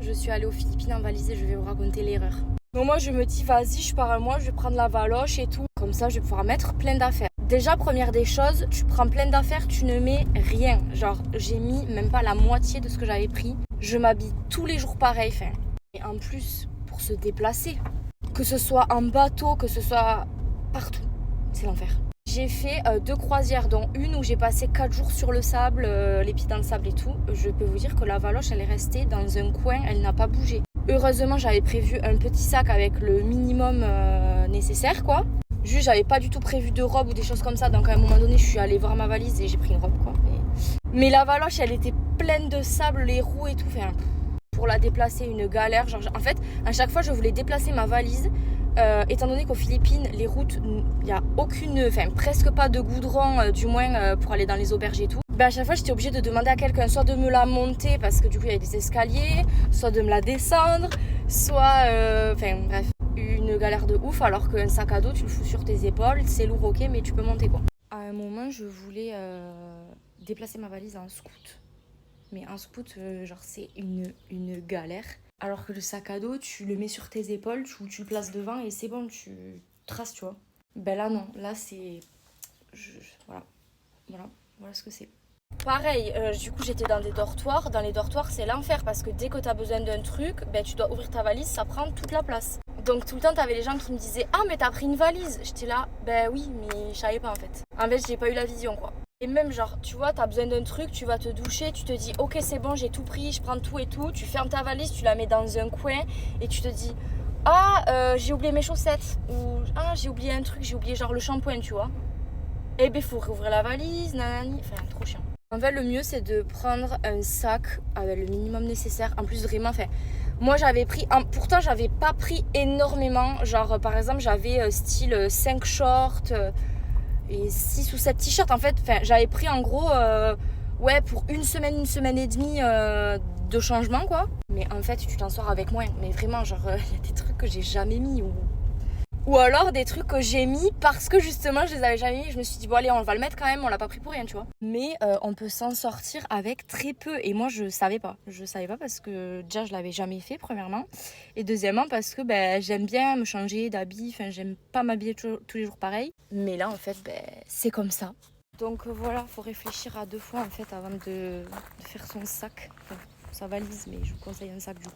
je suis allée aux Philippines en valise et je vais vous raconter l'erreur. Donc moi je me dis vas-y, je pars un mois, je vais prendre la valoche et tout. Comme ça je vais pouvoir mettre plein d'affaires. Déjà première des choses, tu prends plein d'affaires, tu ne mets rien. Genre j'ai mis même pas la moitié de ce que j'avais pris. Je m'habille tous les jours pareil. Enfin. Et en plus pour se déplacer, que ce soit en bateau, que ce soit partout, c'est l'enfer. J'ai fait 2 croisières, dont une où j'ai passé 4 jours sur le sable, les pieds dans le sable et tout. Je peux vous dire que la valoche, elle est restée dans un coin, elle n'a pas bougé. Heureusement, j'avais prévu un petit sac avec le minimum nécessaire, quoi. Juste, j'avais pas du tout prévu de robe ou des choses comme ça. Donc, à un moment donné, je suis allée voir ma valise et j'ai pris une robe, quoi. Mais la valoche, elle était pleine de sable, les roues et tout. Enfin, pour la déplacer, une galère. Genre, en fait, à chaque fois, je voulais déplacer ma valise. Étant donné qu'aux Philippines, les routes, il n'y a aucune, enfin presque pas de goudron, du moins pour aller dans les auberges et tout. Ben à chaque fois, j'étais obligée de demander à quelqu'un soit de me la monter parce que du coup, il y avait des escaliers, soit de me la descendre, soit, enfin bref, une galère de ouf. Alors qu'un sac à dos, tu le fous sur tes épaules, c'est lourd, ok, mais tu peux monter quoi. À un moment, je voulais déplacer ma valise en scoot. Mais en scoot, genre c'est une galère. Alors que le sac à dos, tu le mets sur tes épaules, tu le places devant et c'est bon, tu traces, tu vois. Ben là, non. Là, c'est... Voilà ce que c'est. Pareil, du coup, j'étais dans des dortoirs. Dans les dortoirs, c'est l'enfer parce que dès que tu as besoin d'un truc, ben, tu dois ouvrir ta valise, ça prend toute la place. Donc tout le temps, t'avais les gens qui me disaient « Ah, mais t'as pris une valise !» J'étais là « Ben oui, mais je savais pas en fait. » En fait, j'ai pas eu la vision, quoi. Et même genre, tu vois, t'as besoin d'un truc, tu vas te doucher, tu te dis « Ok, c'est bon, j'ai tout pris, je prends tout et tout. » Tu fermes ta valise, tu la mets dans un coin et tu te dis « Ah, j'ai oublié mes chaussettes. » Ou « Ah, j'ai oublié un truc, j'ai oublié genre le shampoing, tu vois. » Et ben, faut réouvrir la valise, nanani. Enfin, trop chiant. En fait, le mieux, c'est de prendre un sac avec le minimum nécessaire. En plus, vraiment, enfin, moi, j'avais pris... Pourtant, j'avais pas pris énormément. Genre, par exemple, j'avais style 5 shorts et 6 ou 7 t-shirts. En fait, j'avais pris en gros, ouais, pour une semaine et demie de changement, quoi. Mais en fait, tu t'en sors avec moins. Mais vraiment, genre, il y a des trucs que j'ai jamais mis ou alors des trucs que j'ai mis parce que justement je les avais jamais mis. Je me suis dit bon allez, on va le mettre quand même, on l'a pas pris pour rien, tu vois. Mais on peut s'en sortir avec très peu. Et moi je savais pas parce que déjà je l'avais jamais fait premièrement. Et deuxièmement parce que j'aime bien me changer d'habit. Enfin j'aime pas m'habiller tous les jours pareil. Mais là en fait c'est comme ça. Donc voilà, faut réfléchir à 2 fois en fait avant de faire son sac. Enfin, sa valise, mais je vous conseille un sac du coup.